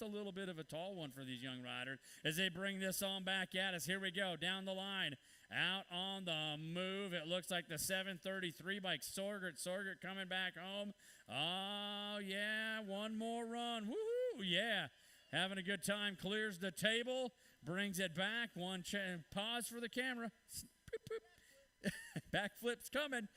a little bit of a tall one for these young riders as they bring this on back at us. Here we go, down the line. Out on the move, it looks like the 733 bike, Sorgert coming back home. Oh, yeah, one more run. Woohoo, yeah. Having a good time, clears the table, brings it back. Pause for the camera. Boop, boop. Backflip's coming.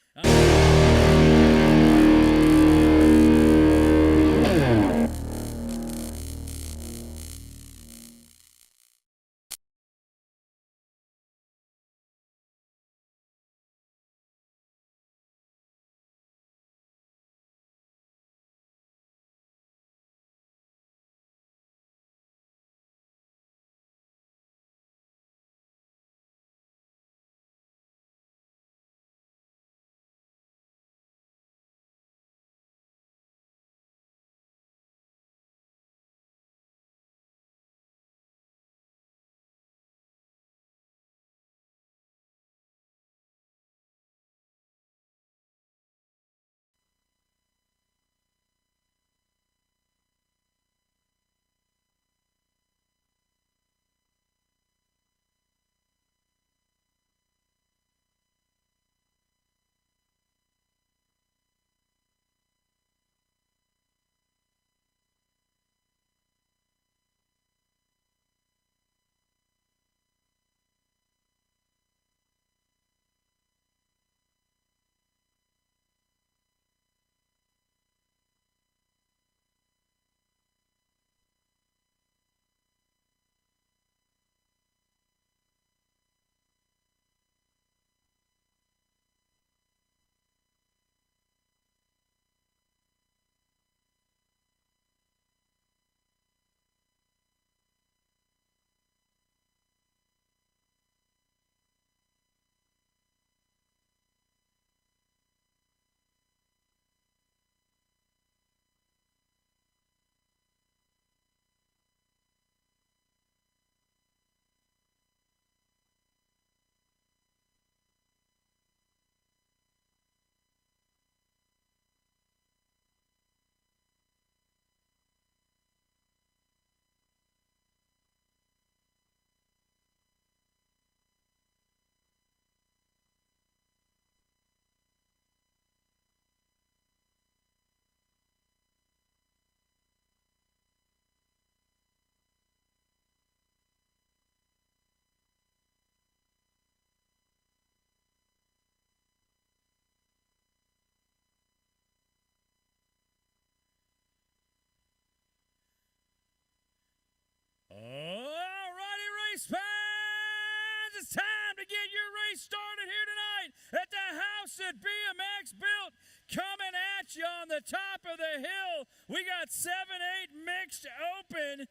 Alrighty, race fans, it's time to get your race started here tonight at the house that BMX built. Coming at you on the top of the hill, we got 7-8 mixed open.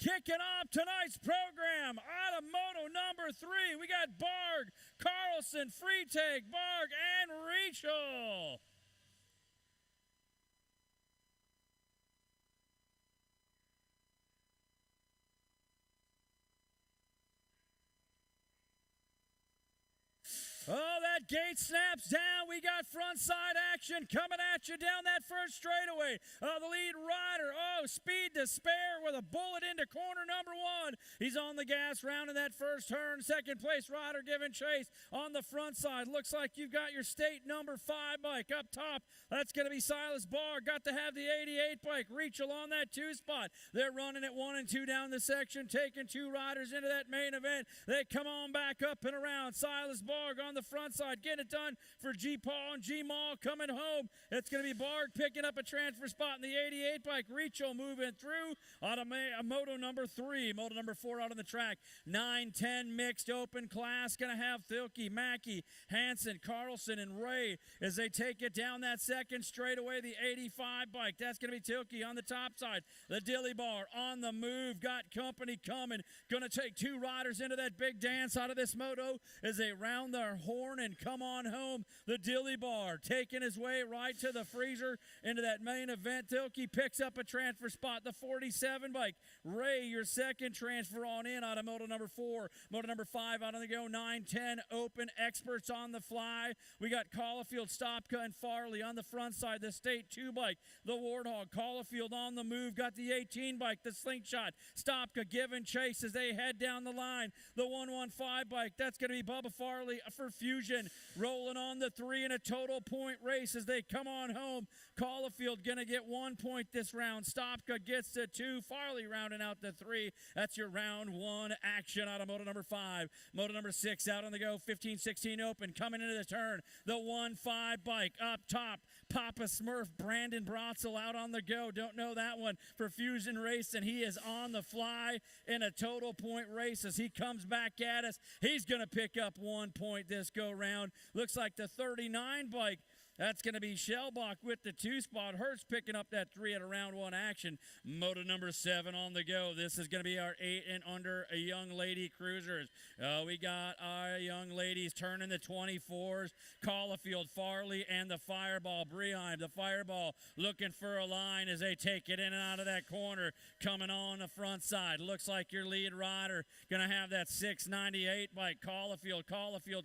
Kicking off tonight's program, Automoto number 3, we got Barg, Carlson, Freitag, Barg, and Rachel. Oh, that gate snaps down. We got front side action coming at you down that first straightaway. The lead rider, speed to spare with a bullet into corner number 1. He's on the gas, rounding that first turn. Second place rider giving chase on the front side. Looks like you've got your state number 5 bike up top. That's going to be Silas Barr. Got to have the 88 bike. Rachel on that 2 spot. They're running at 1 and 2 down the section, taking 2 riders into that main event. They come on back up and around. Silas Barg on the front side, getting it done for G. Paul and G. Maul coming home. It's going to be Barg picking up a transfer spot in the 88 bike. Rachel moving through on a moto number 3. Moto number 4 out on the track. 9-10 mixed open class. Going to have Thilke, Mackey, Hansen, Carlson, and Ray as they take it down that second straightaway. The 85 bike. That's going to be Thilke on the top side. The Dilly Bar on the move. Got company coming. Going to take 2 riders into that big dance out of this moto as they round their horn and come on home. The Dilly Bar taking his way right to the freezer into that main event. Thilke picks up a transfer spot. The 47 27 bike. Ray, your second transfer on in out of moto number 4. Moto number 5 out on the go. 9-10 open experts on the fly. We got Caulfield, Stopka, and Farley on the front side. The State 2 bike, the Warthog. Caulfield on the move. Got the 18 bike, the Slingshot. Stopka giving chase as they head down the line. The 115 bike, that's going to be Bubba Farley for Fusion. Rolling on the 3 in a total point race as they come on home. Caulfield going to get 1 point this round. Stopka gets the 2. Farley rounding out the 3. That's your round 1 action out of moto number 5. Moto number 6 out on the go. 15-16 open. Coming into the turn. The 1-5 bike up top. Papa Smurf, Brandon Brotzel out on the go. Don't know that one for Fusion Racing. He is on the fly in a total point race as he comes back at us. He's going to pick up 1 point this go round. Looks like the 39 bike. That's going to be Shellbach with the 2 spot. Hertz picking up that 3 at a round 1 action. Moto number 7 on the go. This is going to be our 8 and under young lady cruisers. We got our young ladies turning the 24s. Caulfield, Farley, and the Fireball, Breheim. The Fireball looking for a line as they take it in and out of that corner. Coming on the front side. Looks like your lead rider going to have that 698 bike. Caulfield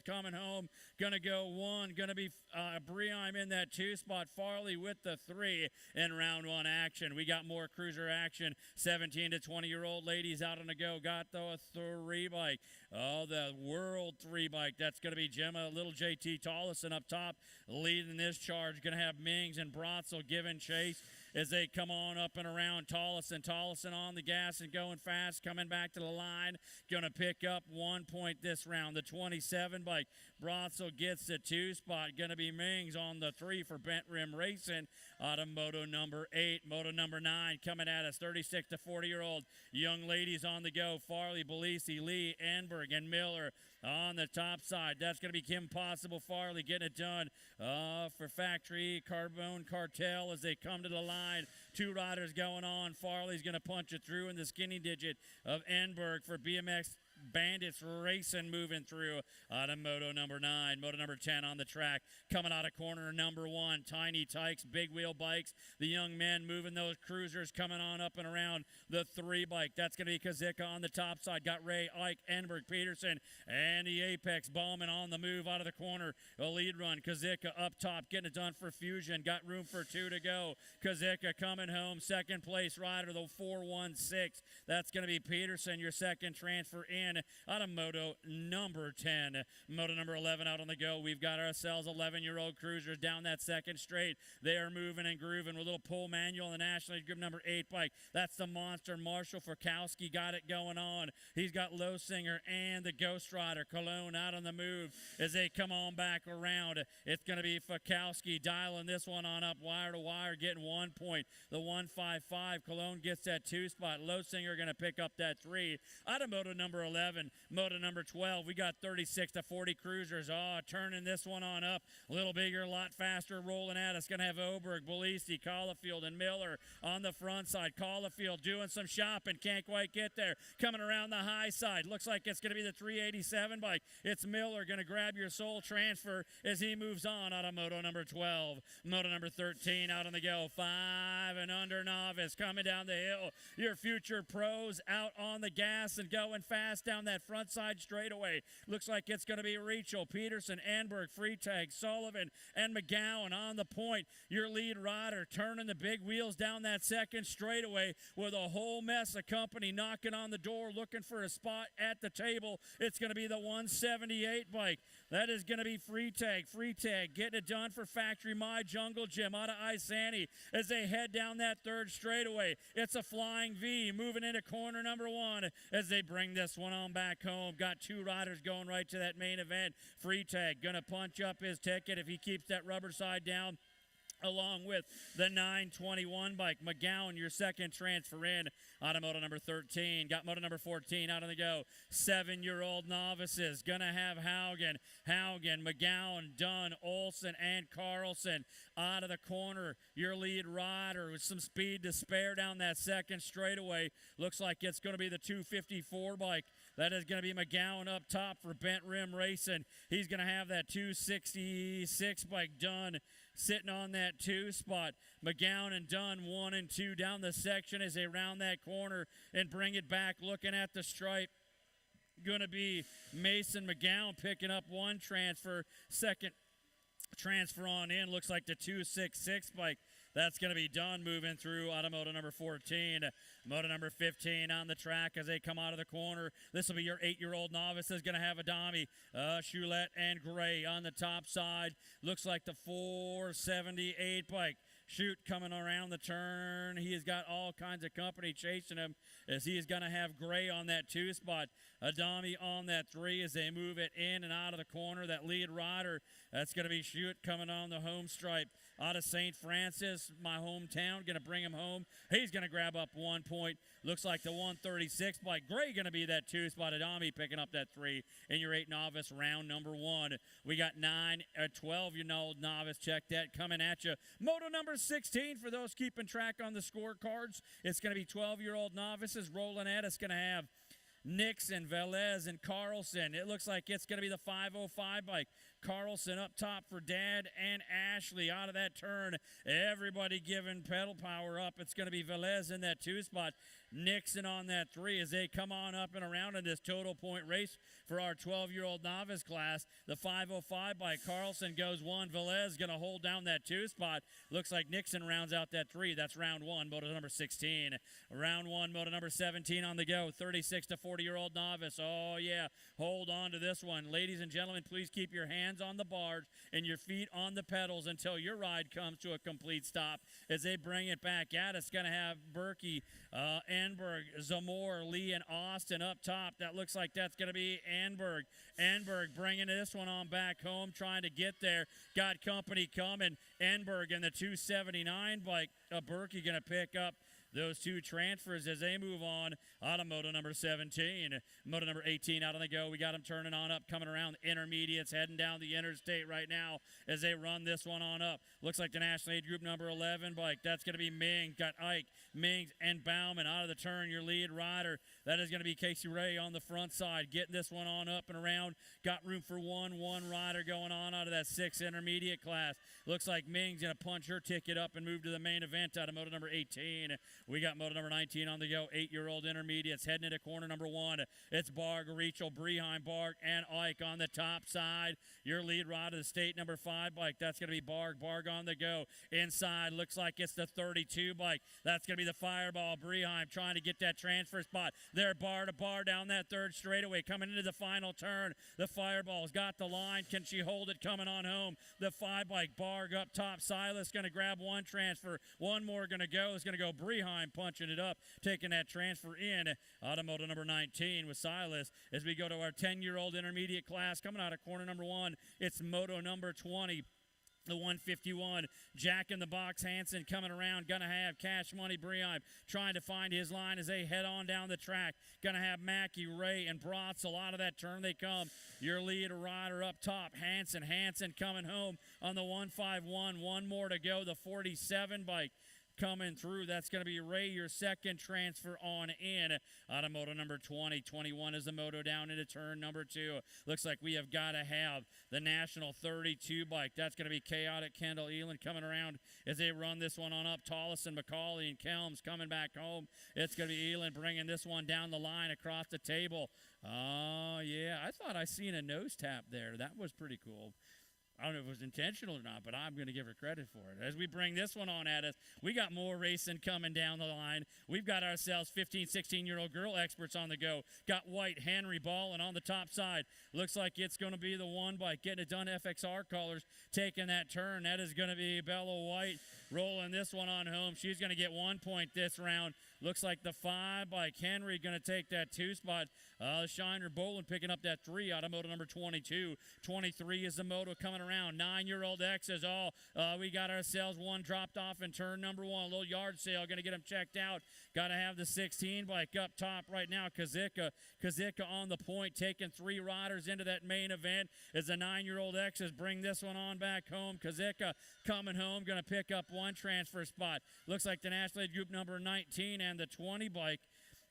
coming home. Going to go 1. Going to be Breheim in that 2 spot. Farley with the 3 in round 1 action. We got more cruiser action. 17 to 20-year-old ladies out on the go. Got the 3 bike. Oh, the World 3 bike. That's going to be Gemma, little JT Tollison up top leading this charge. Going to have Mings and Brotzel giving chase as they come on up and around Tollison. Tollison on the gas and going fast, coming back to the line. Going to pick up 1 point this round. The 27 bike. Brotzel gets the 2 spot. Going to be Mings on the 3 for Bent Rim Racing out of moto number 8. Moto number 9 coming at us. 36 to 40-year-old young ladies on the go. Farley, Belisi, Lee, Enberg, and Miller on the top side. That's going to be Kim Possible. Farley getting it done for Factory Carbone Cartel as they come to the line. 2 riders going on. Farley's going to punch it through in the skinny digit of Enberg for BMX Bandits Racing moving through out of moto number 9. Moto number 10 on the track. Coming out of corner number 1. Tiny Tykes, big wheel bikes. The young men moving those cruisers coming on up and around the 3 bike. That's going to be Kazika on the top side. Got Ray, Ike, Enberg, Peterson, and the Apex Bowman on the move out of the corner. A lead run. Kazika up top getting it done for Fusion. Got room for 2 to go. Kazika coming home. Second place rider, the 416. That's going to be Peterson, your second transfer in out of moto number 10. Moto number 11 out on the go. We've got ourselves 11-year-old cruisers down that second straight. They are moving and grooving with a little pull manual in the National League Group number 8 bike. That's the monster. Marshall Furkowski got it going on. He's got Lowsinger and the Ghost Rider Cologne out on the move as they come on back around. It's going to be Furkowski dialing this one on up wire to wire, getting 1 point. The 155 Cologne gets that 2 spot. Lowsinger going to pick up that 3 out of moto number 11. Moto number 12, we got 36 to 40 cruisers. Turning this one on up. A little bigger, a lot faster, rolling at us. Going to have Oberg, Belisi, Caulfield, and Miller on the front side. Caulfield doing some shopping. Can't quite get there. Coming around the high side. Looks like it's going to be the 387 bike. It's Miller going to grab your sole transfer as he moves on out of moto number 12. Moto number 13 out on the go. 5 and under novice coming down the hill. Your future pros out on the gas and going fast down that front side straightaway. Looks like it's going to be Rachel, Peterson, Anberg, Freitag, Sullivan, and McGowan on the point. Your lead rider turning the big wheels down that second straightaway with a whole mess of company knocking on the door looking for a spot at the table. It's going to be the 178 bike. That is going to be Freitag. Freitag getting it done for Factory My Jungle Gym out of Isani as they head down that third straightaway. It's a flying V moving into corner number 1 as they bring this one on back home. Got 2 riders going right to that main event. Freitag going to punch up his ticket if he keeps that rubber side down, along with the 921 bike. McGowan, your second transfer in out of moto number 13. Got moto number 14 out on the go. 7-year-old novices. Gonna have Haugen, McGowan, Dunn, Olson, and Carlson out of the corner. Your lead rider with some speed to spare down that second straightaway. Looks like it's gonna be the 254 bike. That is going to be McGowan up top for Bent Rim Racing. He's going to have that 266 bike done sitting on that 2 spot. McGowan and Dunn 1 and 2 down the section as they round that corner and bring it back, looking at the stripe. Going to be Mason McGowan picking up 1 transfer. Second transfer on in. Looks like the 266 bike. That's going to be Dunn moving through automotive number 14. Moto number 15 on the track as they come out of the corner. This will be your 8-year-old novice is going to have Adami, Choulette, and Gray on the top side. Looks like the 478 bike. Shoot coming around the turn. He has got all kinds of company chasing him as he is going to have Gray on that 2 spot. Adami on that 3 as they move it in and out of the corner. That lead rider, that's going to be Shoot coming on the home stripe. Out of St. Francis, my hometown, going to bring him home. He's going to grab up 1 point. Looks like the 136 bike. Gray going to be that 2 spot. Adami picking up that 3 in your 8 novice round number 1. We got 12-year-old novice. Check that coming at you. Moto number 16 for those keeping track on the scorecards. It's going to be 12-year-old novices rolling at. It's going to have Nixon, Velez, and Carlson. It looks like it's going to be the 505 bike. Carlson up top for Dad and Ashley out of that turn. Everybody giving pedal power up. It's going to be Velez in that 2 spot. Nixon on that 3 as they come on up and around in this total point race for our 12-year-old novice class. The 505 by Carlson goes 1. Velez going to hold down that 2 spot. Looks like Nixon rounds out that 3. That's round 1, moto number 16. Round 1, moto number 17 on the go. 36 to 40-year-old novice. Oh, yeah. Hold on to this one. Ladies and gentlemen, please keep your hands on the bars and your feet on the pedals until your ride comes to a complete stop as they bring it back at us. Going to have Berkey, Enberg, Zamor, Lee, and Austin up top. That looks like that's going to be Enberg. Enberg bringing this one on back home, trying to get there. Got company coming. Enberg and the 279 bike. Berkey going to pick up those 2 transfers as they move on out of moto number 17. Moto number 18 out on the go. We got them turning on up, coming around the intermediates, heading down the interstate right now as they run this one on up. Looks like the National Aid Group number 11 bike. That's going to be Ming. Got Ike, Mings, and Bauman out of the turn. Your lead rider. That is going to be Casey Ray on the front side. Getting this one on up and around. Got room for one rider going on out of that 6 intermediate class. Looks like Ming's going to punch her ticket up and move to the main event out of moto number 18. We got moto number 19 on the go. 8-year-old intermediates heading into corner number 1. It's Barg, Rachel, Breheim, Barg, and Ike on the top side. Your lead ride of the state number 5 bike. That's going to be Barg. Barg on the go. Inside looks like it's the 32 bike. That's going to be the Fireball. Breheim trying to get that transfer spot. They're bar to bar down that 3rd straightaway. Coming into the final turn. The Fireball's got the line. Can she hold it coming on home? The 5 bike. Barg up top. Silas going to grab 1 transfer. 1 more going to go. It's going to go Breheim punching it up, taking that transfer in. Automoto number 19 with Silas as we go to our 10-year-old intermediate class coming out of corner number 1. It's moto number 20. The 151, Jack in the Box Hansen coming around. Going to have Cash Money Breheim trying to find his line as they head on down the track. Going to have Mackey, Ray, and Brotzel out of that turn they come. Your lead rider up top, Hansen coming home on the 151. 1 more to go, the 47 bike. Coming through, that's going to be Ray, your 2nd transfer on in. Out of moto number 20. 21 is the moto down into turn number 2. Looks like we have got to have the National 32 bike. That's going to be Chaotic Kendall Elin coming around as they run this one on up. Tollison, McCauley, and Kelms coming back home. It's going to be Elin bringing this one down the line across the table. Oh, yeah. I thought I seen a nose tap there. That was pretty cool. I don't know if it was intentional or not, but I'm going to give her credit for it. As we bring this one on at us, we got more racing coming down the line. We've got ourselves 15, 16-year-old girl experts on the go. Got White, Henry, Ball, and on the top side, looks like it's going to be the 1 bike getting it done. FXR colors taking that turn. That is going to be Bella White rolling this one on home. She's going to get 1 point this round. Looks like the 5 bike. Henry going to take that 2 spot. Shiner Boland picking up that 3 out of moto number 22. 23 is the moto coming around. 9-year-old X's. We got ourselves 1 dropped off in turn number 1. A little yard sale. Going to get them checked out. Got to have the 16 bike up top right now. Kazika on the point, taking 3 riders into that main event as the 9-year-old X's bring this one on back home. Kazika coming home. Going to pick up 1 transfer spot. Looks like the National Aid Group number 19 and the 20 bike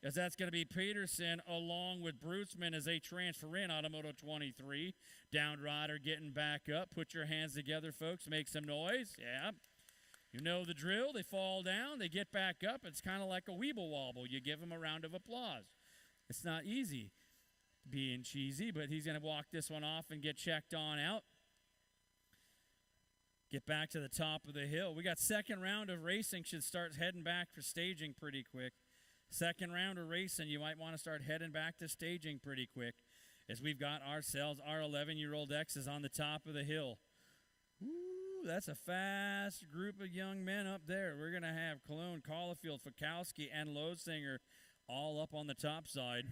as that's going to be Peterson along with Bruceman as they transfer in Automoto 23. Down rider getting back up. Put your hands together, folks. Make some noise. Yeah. You know the drill. They fall down. They get back up. It's kind of like a weeble wobble. You give them a round of applause. It's not easy being cheesy, but he's going to walk this one off and get checked on out. Get back to the top of the hill. We got second round of racing. Should start heading back for staging pretty quick. Second round of racing, you might want to start heading back to staging pretty quick as we've got ourselves our 11-year-old X's on the top of the hill. Ooh, that's a fast group of young men up there. We're going to have Cologne, Caulfield, Fakowski, and Losinger all up on the top side.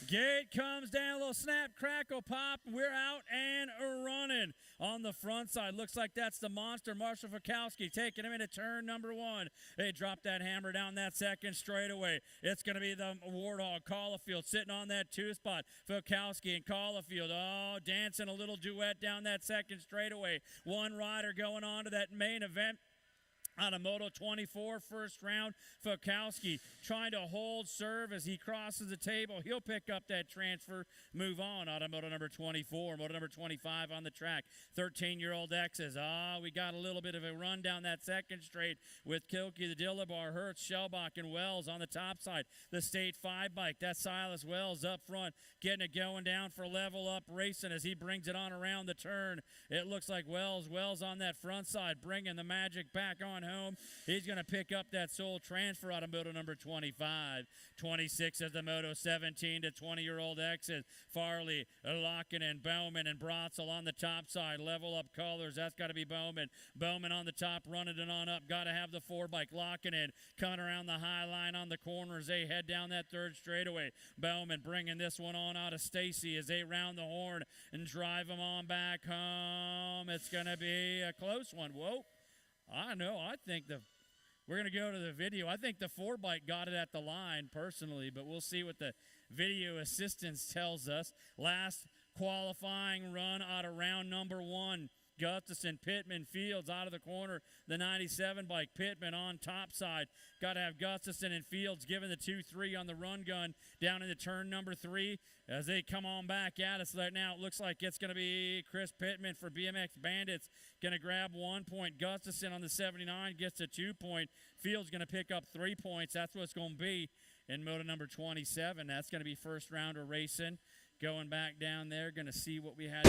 Gate comes down, a little snap, crackle, pop. We're out and running on the front side. Looks like that's the monster, Marshall Fakowski, taking him into turn number one. They drop that hammer down that second straightaway. It's going to be the Warthog, Caulfield, sitting on that two spot. Fakowski and Caulfield, dancing a little duet down that second straightaway. One rider going on to that main event. Automoto 24, first round. Fakowski trying to hold serve as he crosses the table. He'll pick up that transfer, move on. Automoto number 24, moto number 25 on the track. 13-year-old X's. We got a little bit of a run down that second straight with Kilkey, the Dillabar, Hertz, Shellbach, and Wells on the top side. The State 5 bike, that's Silas Wells up front, getting it going down for level up racing as he brings it on around the turn. It looks like Wells on that front side, bringing the magic back on home. He's going to pick up that sole transfer out of moto number 25. 26 is the moto 17 to 20-year-old X's. Farley, Locken, and Bowman and Brotzel on the top side. Level up colors. That's got to be Bowman. Bowman on the top, running it on up. Got to have the 4-bike. Locking in. Coming around the high line on the corner as they head down that third straightaway. Bowman bringing this one on out of Stacy as they round the horn and drive them on back home. It's going to be a close one. Whoa. I know. I think we're going to go to the video. I think the 4-bike got it at the line personally, but we'll see what the video assistance tells us. Last qualifying run out of round number 1. Gustafson, Pittman, Fields out of the corner. The 97 bike, Pittman on top side. Got to have Gustafson and Fields giving the 2-3 on the run gun down into turn number 3 as they come on back at us. Right now it looks like it's going to be Chris Pittman for BMX Bandits. Going to grab 1 point. Gustafson on the 79 gets a 2 point. Fields going to pick up 3 points. That's what it's going to be in moto number 27. That's going to be first rounder racing. Going back down there, going to see what we had.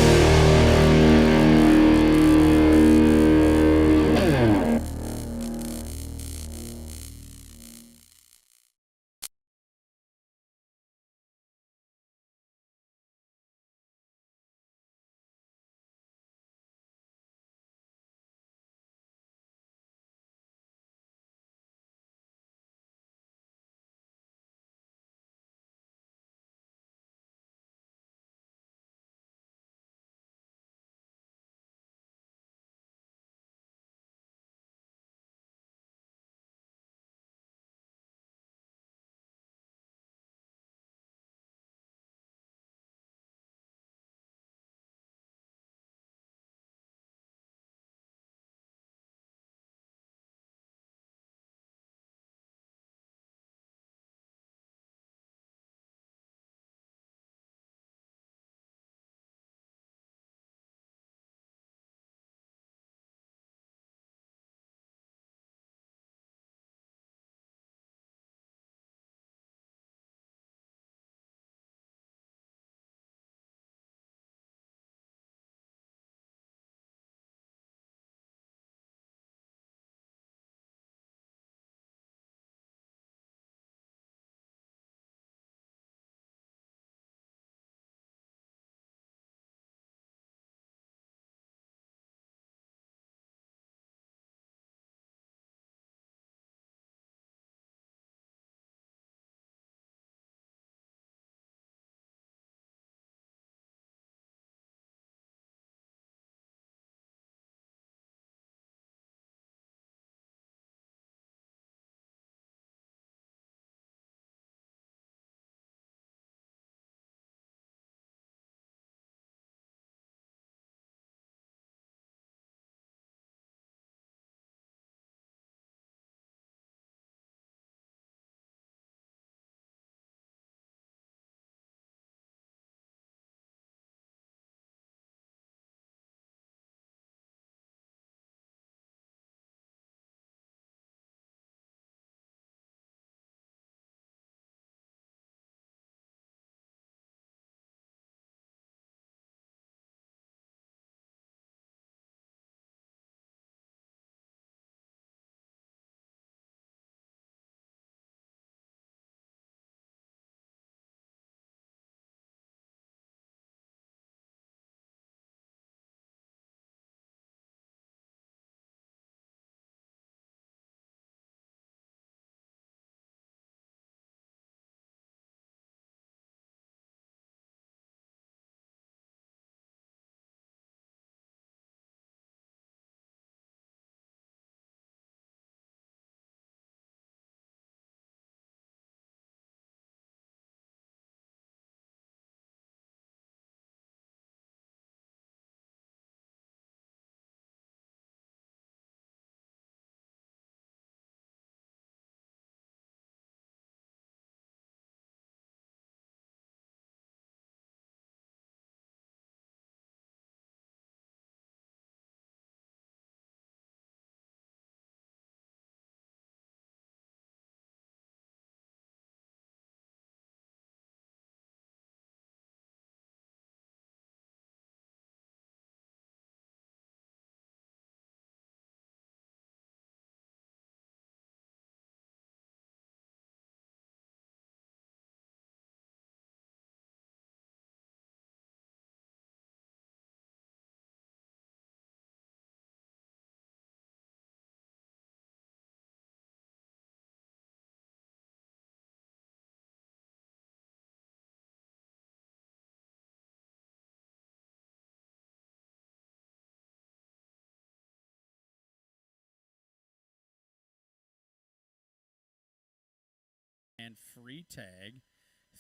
and free tag.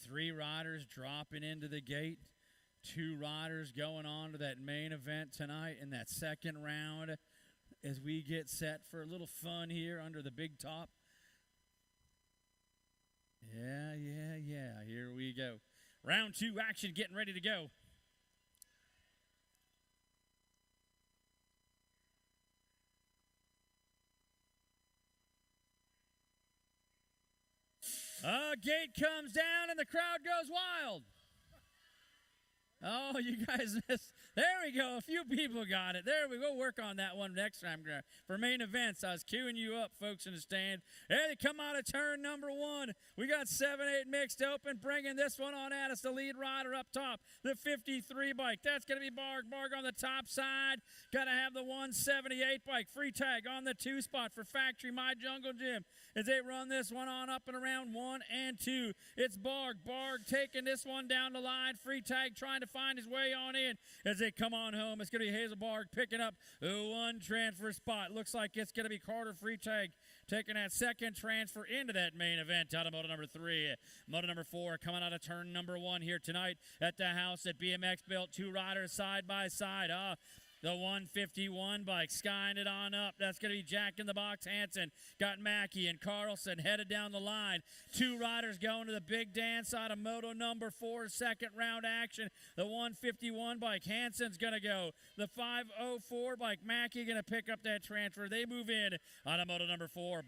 3 riders dropping into the gate. 2 riders going on to that main event tonight in that second round as we get set for a little fun here under the big top. Yeah. Here we go. Round 2 action getting ready to go. Gate comes down and the crowd goes wild. Oh, you guys missed. There we go. A few people got it. There we go. Work on that one next time. For main events, I was queuing you up, folks, in the stand. There they come out of turn number 1. We got 7-8 mixed open, bringing this one on at us. The lead rider up top, the 53 bike. That's going to be Barg. Barg on the top side. Got to have the 178 bike. Free tag on the 2 spot for Factory My Jungle Gym as they run this one on up and around 1 and 2. It's Barg. Barg taking this one down the line. Free tag trying to find his way on in as they come on home. It's going to be Hazel Barg picking up the 1 transfer spot. Looks like it's going to be Carter Free Tag taking that second transfer into that main event out of moto number 3. Moto number 4 coming out of turn number 1 here tonight at the house at BMX built. 2 riders side by side. The 151 bike skying it on up. That's going to be Jack in the Box Hansen. Got Mackey and Carlson headed down the line. 2 riders going to the big dance out of moto number 4, second round action. The 151 bike Hansen's going to go. The 504 bike Mackey going to pick up that transfer. They move in out of moto number 4.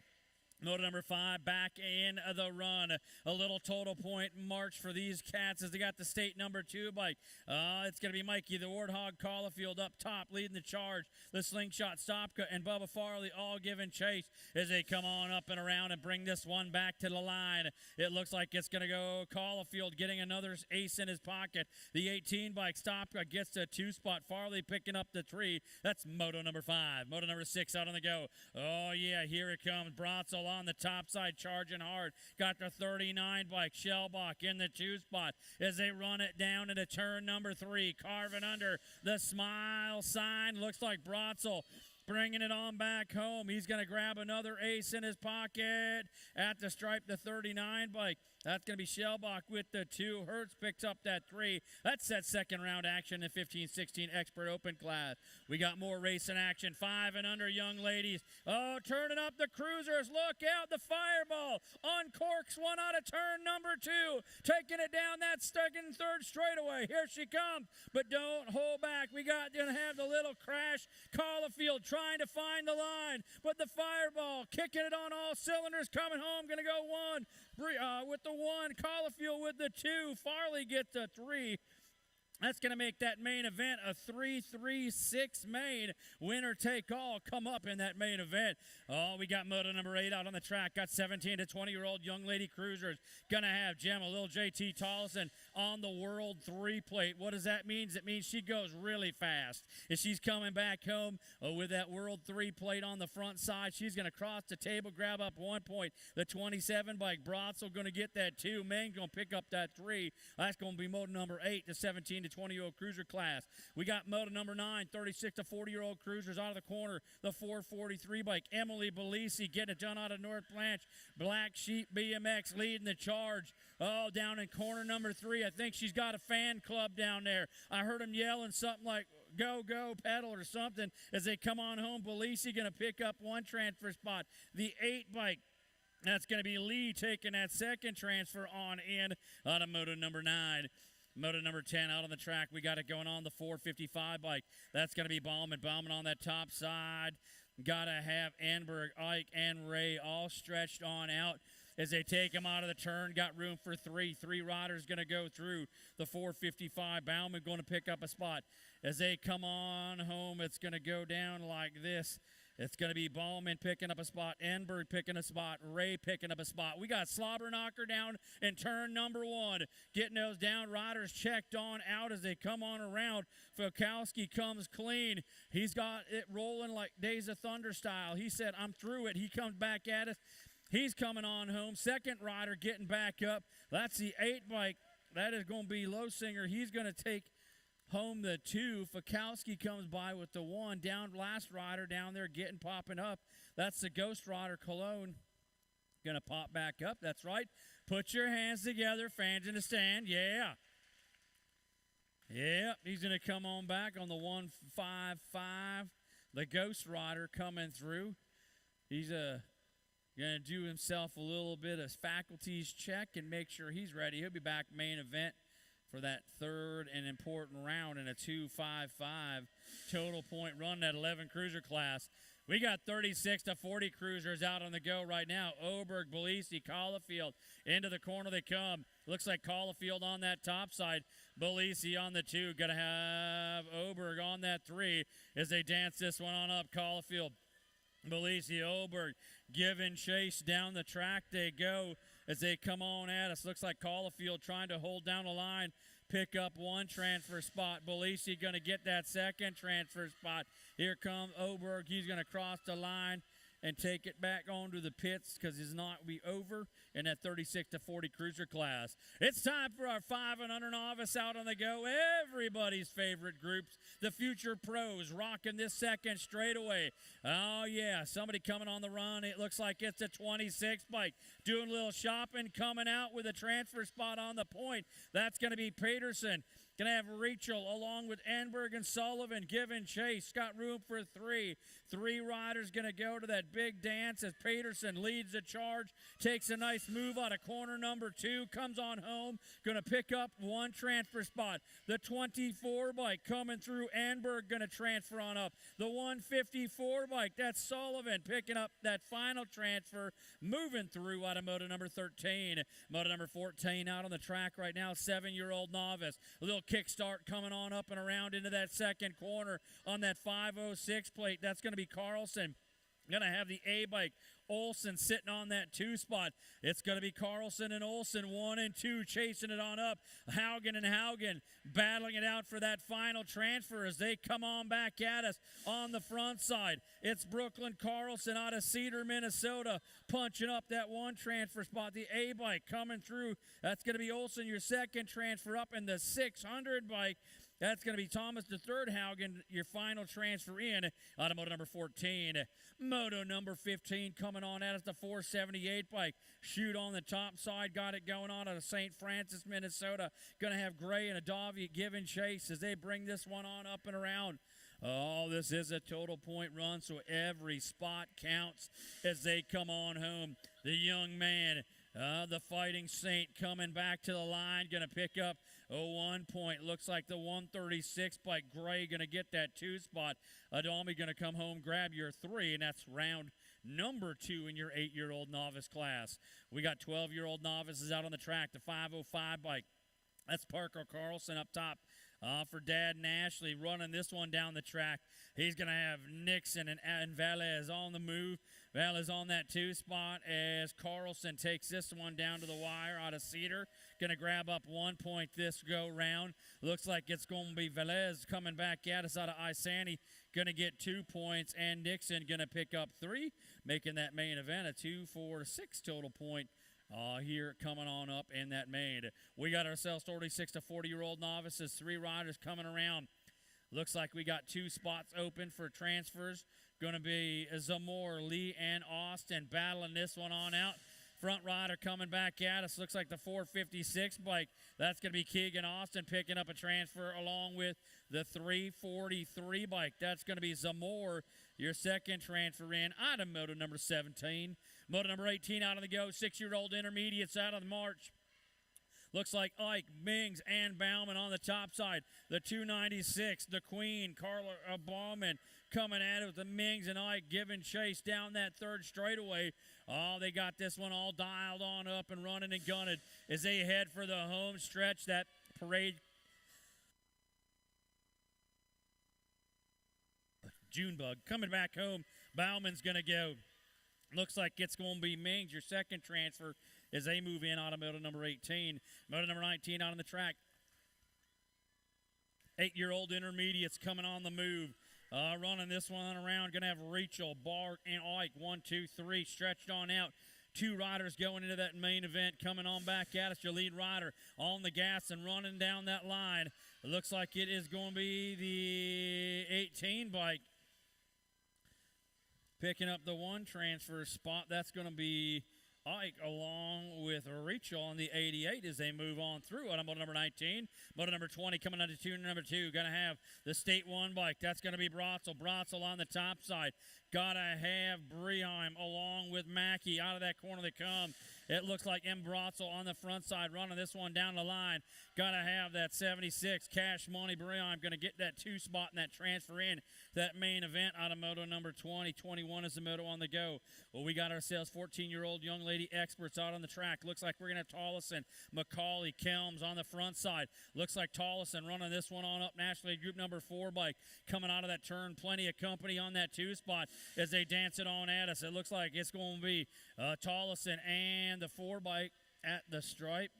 Moto number 5 back in the run. A little total point march for these cats as they got the state number 2 bike. It's going to be Mikey, the Warthog Caulfield up top leading the charge. The Slingshot Stopka and Bubba Farley all giving chase as they come on up and around and bring this one back to the line. It looks like it's going to go Caulfield getting another ace in his pocket. The 18 bike Stopka gets the 2 spot. Farley picking up the 3. That's moto number 5. Moto number 6 out on the go. Oh yeah, here it comes. Bratzel on the top side charging hard. Got the 39 bike Shellbach in the 2 spot as they run it down into turn number 3. Carving under the smile sign. Looks like Bratzel bringing it on back home. He's going to grab another ace in his pocket at the stripe, the 39 bike. That's going to be Shellbach with the 2. Hertz picks up that 3. That's that second round action in 15-16 Expert Open class. We got more racing action. 5 and under young ladies. Oh, turning up the cruisers. Look out, the Fireball uncorks one out of turn number 2. Taking it down that second and third straightaway. Here she comes, but don't hold back. We got going to have the little crash. Caulfield trying to find the line, but the Fireball kicking it on all cylinders. Coming home, going to go 1. With the 1, Caulfield with the 2, Farley gets the 3. That's going to make that main event a 3-3-6 main. Winner take all come up in that main event. Oh, we got moto number 8 out on the track. Got 17 to 20-year-old young lady cruisers. Going to have Gemma, little JT Tollison on the World 3 plate. What does that mean? It means she goes really fast. If she's coming back home with that World 3 plate on the front side, she's going to cross the table, grab up 1 point. The 27 bike Bratzel going to get that 2. Main going to pick up that 3. That's going to be moto number 8, the 17 to 20-year-old cruiser class. We got moto number 9, 36 to 40-year-old cruisers out of the corner. The 443 bike, Emily Belisi getting it done out of North Blanche. Black Sheep BMX leading the charge. Oh, down in corner number 3. I think she's got a fan club down there. I heard them yelling something like, go, go, pedal or something as they come on home. Belisi going to pick up 1 transfer spot. The 8 bike, that's going to be Lee taking that second transfer on in out of moto number 9. Moto number 10 out on the track. We got it going on the 455 bike. That's going to be Bauman. Bauman on that top side. Got to have Anberg, Ike, and Ray all stretched on out as they take them out of the turn. Got room for 3. 3 riders going to go through the 455. Bauman going to pick up a spot. As they come on home, it's going to go down like this. It's going to be Ballman picking up a spot, Enberg picking a spot, Ray picking up a spot. We got Slobberknocker down in turn number 1. Getting those down riders checked on out as they come on around. Fikowski comes clean. He's got it rolling like Days of Thunder style. He said, I'm through it. He comes back at us. He's coming on home. Second rider getting back up. That's the 8 bike. That is going to be Losinger. He's going to take home the 2. Fikowski comes by with the 1. Down last rider down there popping up. That's the Ghost Rider Cologne. Going to pop back up. That's right. Put your hands together, fans in the stand. Yeah. Yep, he's going to come on back on the 155. The Ghost Rider coming through. He's going to do himself a little bit of faculties check and make sure he's ready. He'll be back main event for that third and important round in a 255 total point run, that 11 cruiser class. We got 36 to 40 cruisers out on the go right now. Oberg, Belisi, Caulfield, into the corner they come. Looks like Caulfield on that top side. Belisi on the 2. Going to have Oberg on that 3 as they dance this one on up. Caulfield, Belisi, Oberg giving chase down the track. They go as they come on at us. Looks like Caulfield trying to hold down the line, pick up one transfer spot. Belisi going to get that second transfer spot. Here comes Oberg. He's going to cross the line and take it back onto the pits because he's not be over in that 36 to 40 cruiser class. It's time for our 5 and under novice out on the go. Everybody's favorite groups, the future pros, rocking this second straightaway. Oh yeah, somebody coming on the run. It looks like it's a 26 bike doing a little shopping, coming out with a transfer spot on the point. That's going to be Peterson. Going to have Rachel along with Enberg and Sullivan giving chase. Got room for 3. 3 riders going to go to that big dance as Peterson leads the charge. Takes a nice move out of corner number 2. Comes on home. Going to pick up one transfer spot. The 24 bike coming through. Enberg going to transfer on up. The 154 bike, that's Sullivan picking up that final transfer. Moving through out of moto number 13. Moto number 14 out on the track right now. 7-year-old novice. A little kickstart coming on up and around into that second corner on that 506 plate. That's going to be Carlson. Going to have the A bike. Olsen sitting on that 2 spot. It's going to be Carlson and Olsen, 1 and 2, chasing it on up. Haugen and Haugen battling it out for that final transfer as they come on back at us on the front side. It's Brooklyn Carlson out of Cedar, Minnesota, punching up that one transfer spot. The A bike coming through. That's going to be Olsen, your second transfer up, in the 600 bike. That's going to be Thomas the third Haugen, your final transfer in out of moto number 14. Moto number 15 coming on at us, the 478 bike. Shoot on the top side, got it going on out of St. Francis, Minnesota. Going to have Gray and Adavi giving chase as they bring this one on up and around. Oh, this is a total point run, so every spot counts as they come on home. The young man, the Fighting Saint, coming back to the line, going to pick up a 1 point. Looks like the 136 bike. Gray going to get that 2 spot. Adami going to come home, grab your 3, and that's round number 2 in your 8-year-old novice class. We got 12-year-old novices out on the track. The 505 bike. That's Parker Carlson up top. For Dad and Ashley running this one down the track. He's going to have Nixon and Velez on the move. Velez on that 2 spot as Carlson takes this one down to the wire out of Cedar. Going to grab up 1 point this go round. Looks like it's going to be Velez coming back at us out of Isani. Going to get 2 points, and Nixon going to pick up 3, making that main event a 2, 4, 6 total point. Here coming on up in that main. We got ourselves 36 to 40-year-old novices, 3 riders coming around. Looks like we got 2 spots open for transfers. Going to be Zamor, Lee, and Austin battling this one on out. Front rider coming back at us. Looks like the 456 bike. That's going to be Keegan Austin picking up a transfer along with the 343 bike. That's going to be Zamor, your second transfer in out of moto number 17. Moto number 18 out on the go. 6-year-old intermediates out on the march. Looks like Ike, Mings, and Bauman on the top side. The 296, the Queen, Carla Bauman coming at it with the Mings and Ike giving chase down that third straightaway. Oh, they got this one all dialed on up and running and gunning as they head for the home stretch. That parade. Junebug coming back home. Bauman's going to go. Looks like it's going to be Mings, your second transfer, as they move in out of moto number 18. Moto number 19 out on the track. 8-year-old intermediates coming on the move. Running this one around. Going to have Rachel, Bart, and Ike. 1, 2, 3 stretched on out. 2 riders going into that main event. Coming on back at us. Your lead rider on the gas and running down that line. It looks like it is going to be the 18 bike. Picking up the 1 transfer spot. That's going to be Ike along with Rachel on the 88 as they move on through. On moto number 19, moto number 20 coming onto number 2. Going to have the State 1 bike. That's going to be Brotzel. Brotzel on the top side. Got to have Breheim along with Mackey. Out of that corner they come. It looks like M. Brotzel on the front side running this one down the line. Got to have that 76 Cash Money Breheim. Going to get that 2 spot and that transfer in that main event out of moto number 20. 21 is the moto on the go. Well, we got ourselves 14-year-old young lady experts out on the track. Looks like we're going to have Tollison, McCauley, Kelms on the front side. Looks like Tollison running this one on up. National League Group number 4 bike coming out of that turn. Plenty of company on that 2 spot as they dance it on at us. It looks like it's going to be Tollison and the 4 bike at the stripe.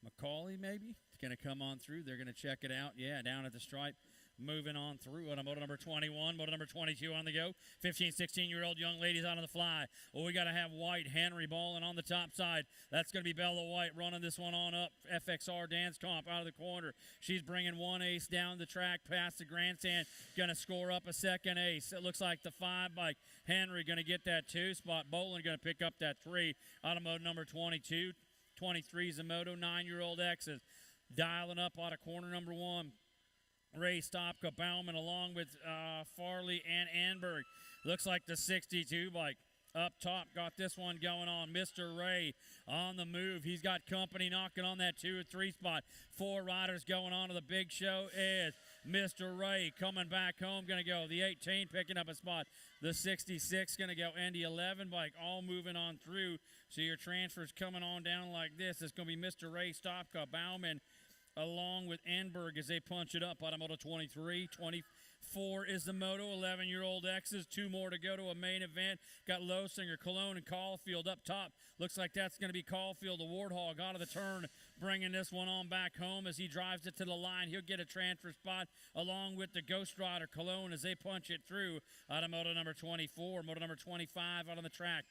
McCauley maybe. It's going to come on through. They're going to check it out. Yeah, down at the stripe. Moving on through on a moto number 21, moto number 22 on the go. 15, 16-year-old young ladies out on the fly. Well, we got to have White, Henry balling on the top side. That's going to be Bella White running this one on up. FXR Dance Comp out of the corner. She's bringing 1 ace down the track past the grandstand. Going to score up a 2nd ace. It looks like the 5 bike. Henry going to get that 2 spot. Bolin going to pick up that 3 out of moto number 22. 23 is the moto. 9-year-old X's dialing up out of corner number 1. Ray Stopka Bauman along with Farley and Anberg. Looks like the 62 bike up top got this one going on. Mr. Ray on the move. He's got company knocking on that 2 or 3 spot. 4 riders going on to the big show is Mr. Ray coming back home. Going to go the 18 picking up a spot. The 66 going to go, and the 11 bike all moving on through. So your transfers coming on down like this. It's going to be Mr. Ray Stopka Bauman along with Enberg as they punch it up out of moto 23. 24 is the moto. 11-year-old X's. 2 more to go to a main event. Got Losinger, Cologne, and Caulfield up top. Looks like that's going to be Caulfield, the Warthog, out of the turn, bringing this one on back home as he drives it to the line. He'll get a transfer spot along with the Ghost Rider, Cologne, as they punch it through out of moto number 24. Moto number 25 out on the track.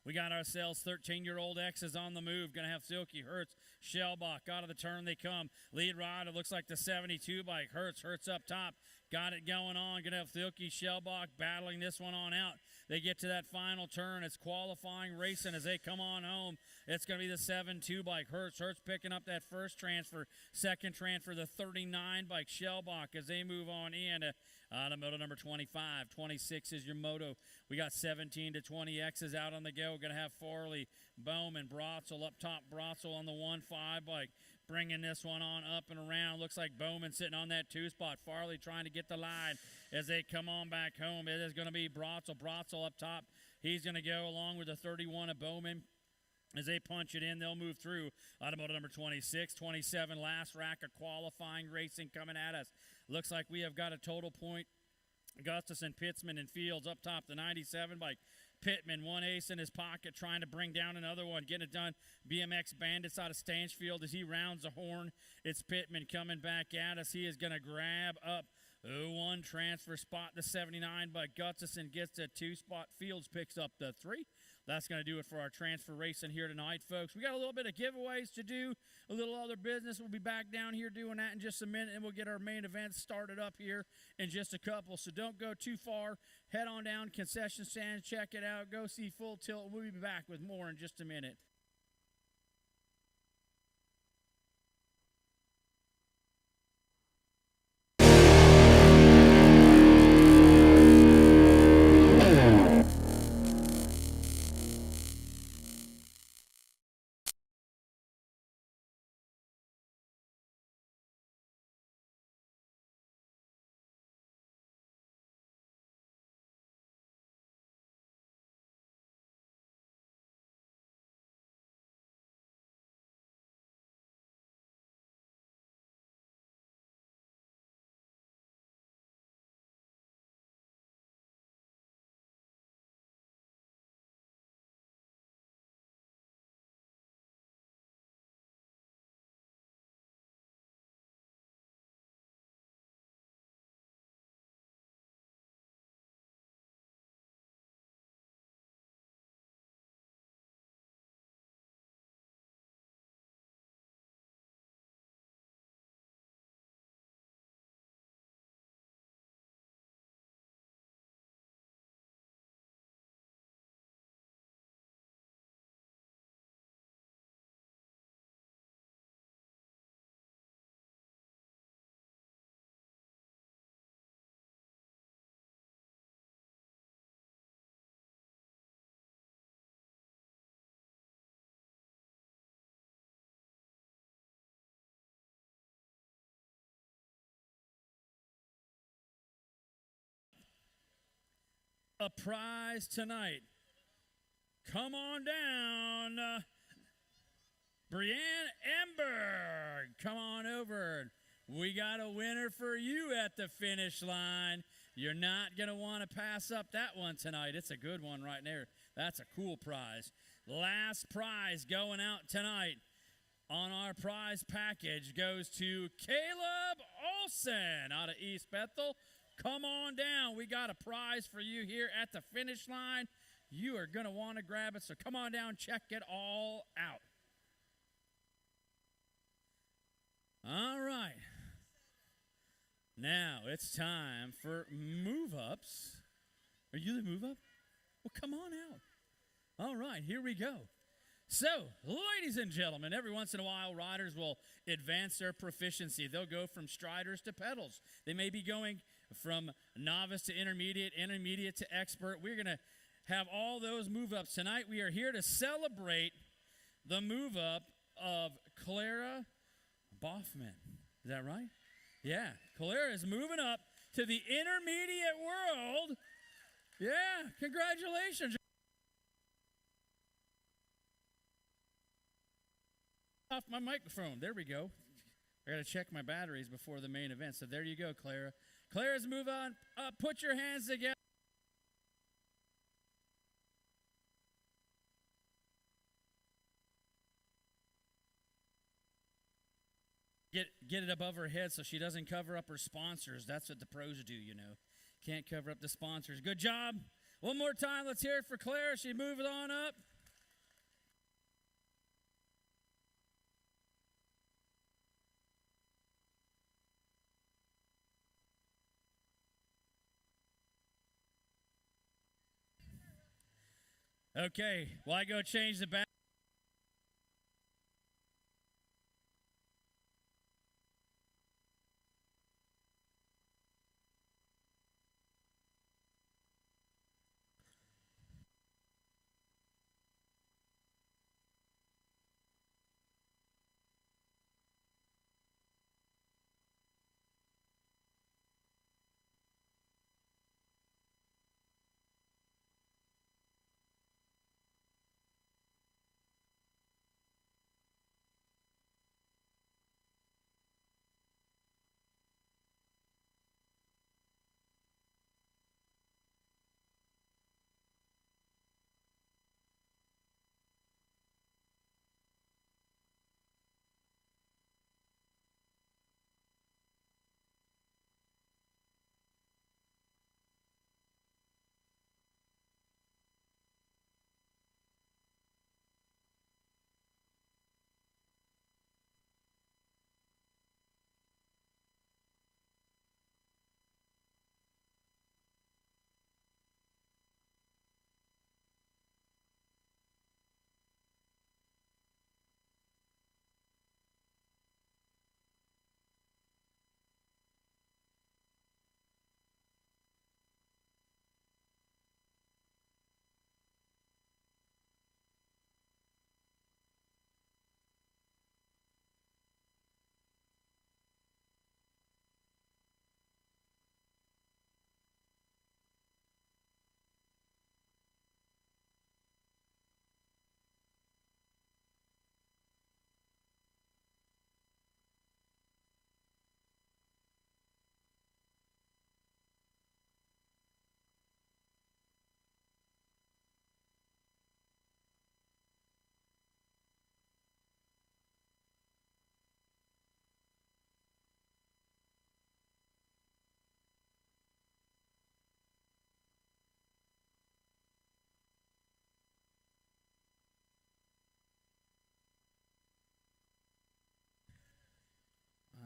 We got ourselves 13-year-old X's on the move. Going to have Silky, Hertz, Shellbach. Out of the turn they come. Lead rider looks like the 72 bike. Hertz up top. Got it going on. Going to have Silky, Shellbach battling this one on out. They get to that final turn. It's qualifying racing as they come on home. It's going to be the 7-2 bike. Hertz picking up that first transfer. Second transfer, the 39 bike. Shellbach as they move on in. Out of moto number 25. 26 is your moto. We got 17 to 20 X's out on the go. We're going to have Farley, Bowman, Brotzel up top. Brotzel on the 1-5 bike. Bringing this one on up and around. Looks like Bowman sitting on that 2 spot. Farley trying to get the line as they come on back home. It is going to be Brotzel up top. He's going to go along with the 31 of Bowman. As they punch it in, they'll move through. Automotive number 26, 27, last rack of qualifying racing coming at us. Looks like we have got a total point. Gustafson, Pittsman, and Fields up top, the 97 bike. Pittman, 1 ace in his pocket, trying to bring down another one. Getting it done. BMX Bandits out of Stanchfield as he rounds the horn. It's Pittman coming back at us. He is going to grab up 1 transfer spot. The 79 by Gustafson gets a 2 spot. Fields picks up the 3. That's going to do it for our transfer racing here tonight, folks. We got a little bit of giveaways to do, a little other business. We'll be back down here doing that in just a minute, and we'll get our main event started up here in just a couple. So don't go too far. Head on down, concession stand, check it out. Go see Full Tilt. We'll be back with more in just a minute. a prize tonight. Come on down. Brianne Emberg, come on over. We got a winner for you at the finish line. You're not going to want to pass up that one tonight. It's a good one right there. That's a cool prize. Last prize going out tonight on our prize package goes to Caleb Olson out of East Bethel. Come on down. We got a prize for you here at the finish line. You are going to want to grab it, so come on down, check it all out. All right. Now it's time for move-ups. Are you the move-up? Well, come on out. All right, here we go. So, ladies and gentlemen, every once in a while, riders will advance their proficiency. They'll go from striders to pedals. They may be going from novice to intermediate, intermediate to expert. We're going to have all those move-ups tonight. We are here to celebrate the move-up of Clara Boffman. Is that right? Yeah, Clara is moving up to the intermediate world. Yeah, congratulations. Off my microphone. There we go. I got to check my batteries before the main event. So there you go, Clara. Clara's move on up. Put your hands together. Get it above her head so she doesn't cover up her sponsors. That's what the pros do, you know. Can't cover up the sponsors. Good job. One more time. Let's hear it for Clara. She moves on up. Okay, well, I go change the back.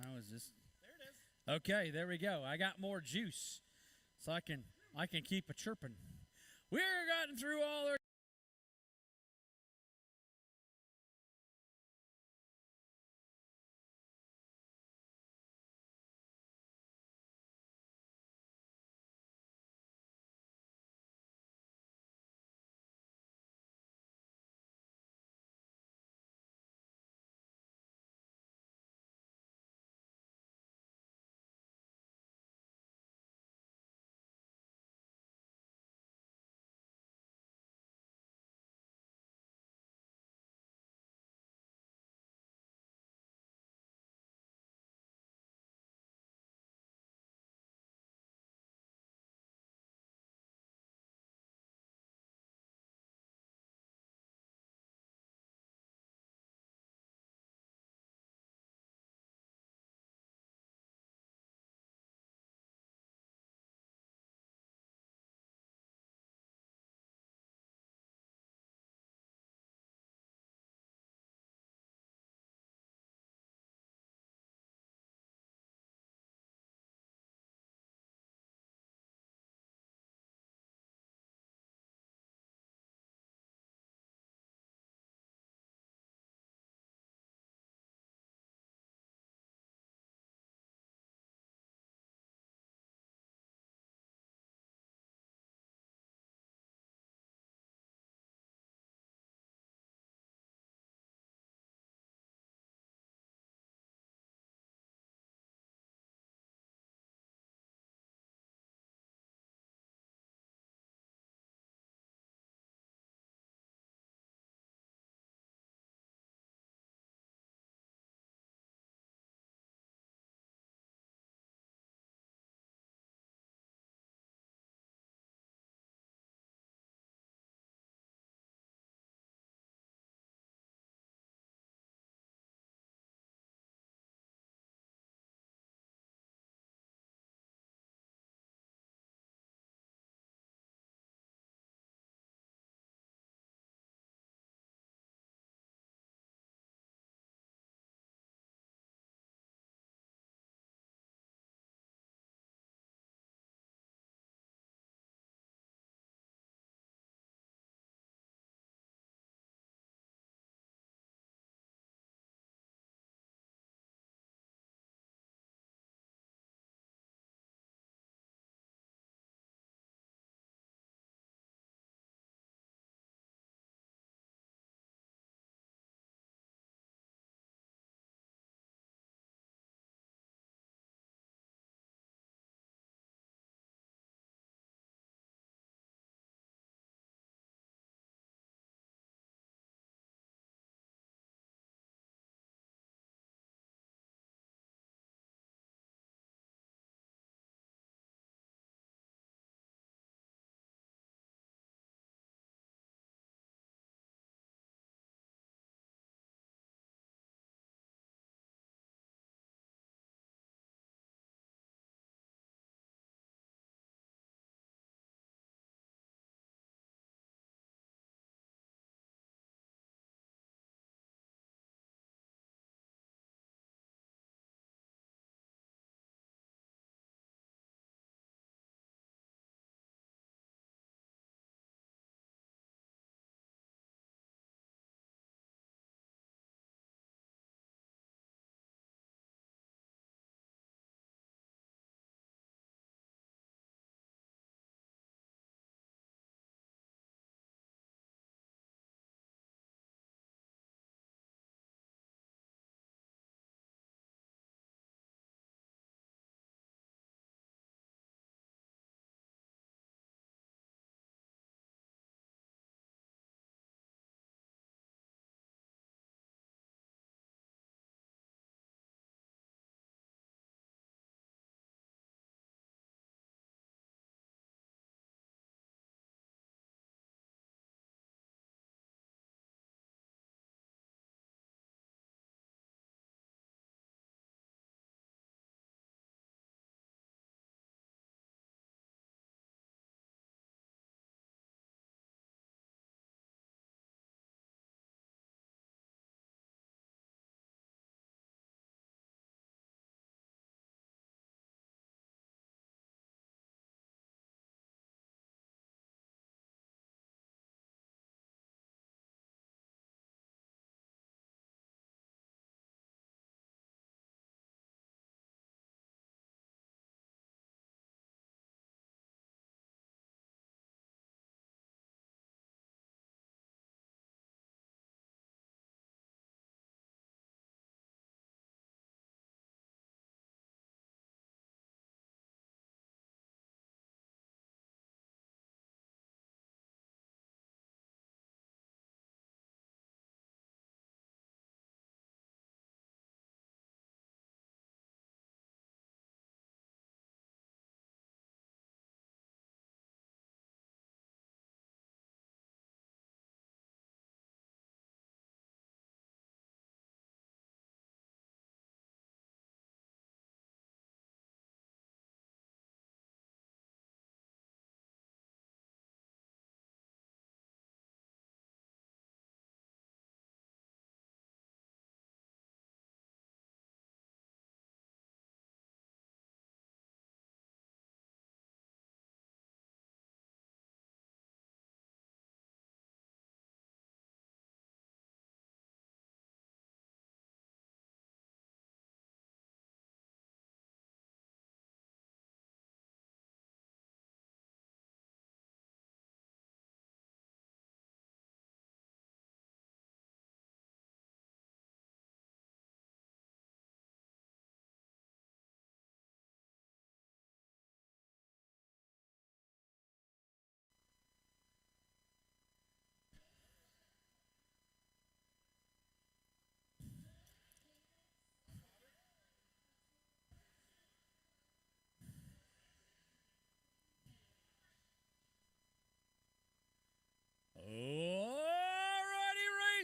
How is this? There it is. Okay, there we go. I got more juice, so I can keep a chirping. We're gotten through all our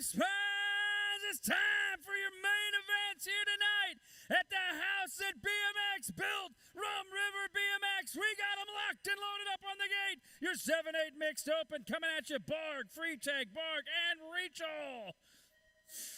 Express! It's time for your main events here tonight at the house that BMX built, Rum River BMX. We got them locked and loaded up on the gate. Your 7-8 mixed open coming at you, Barg, Free Take, Barg, and Rachel.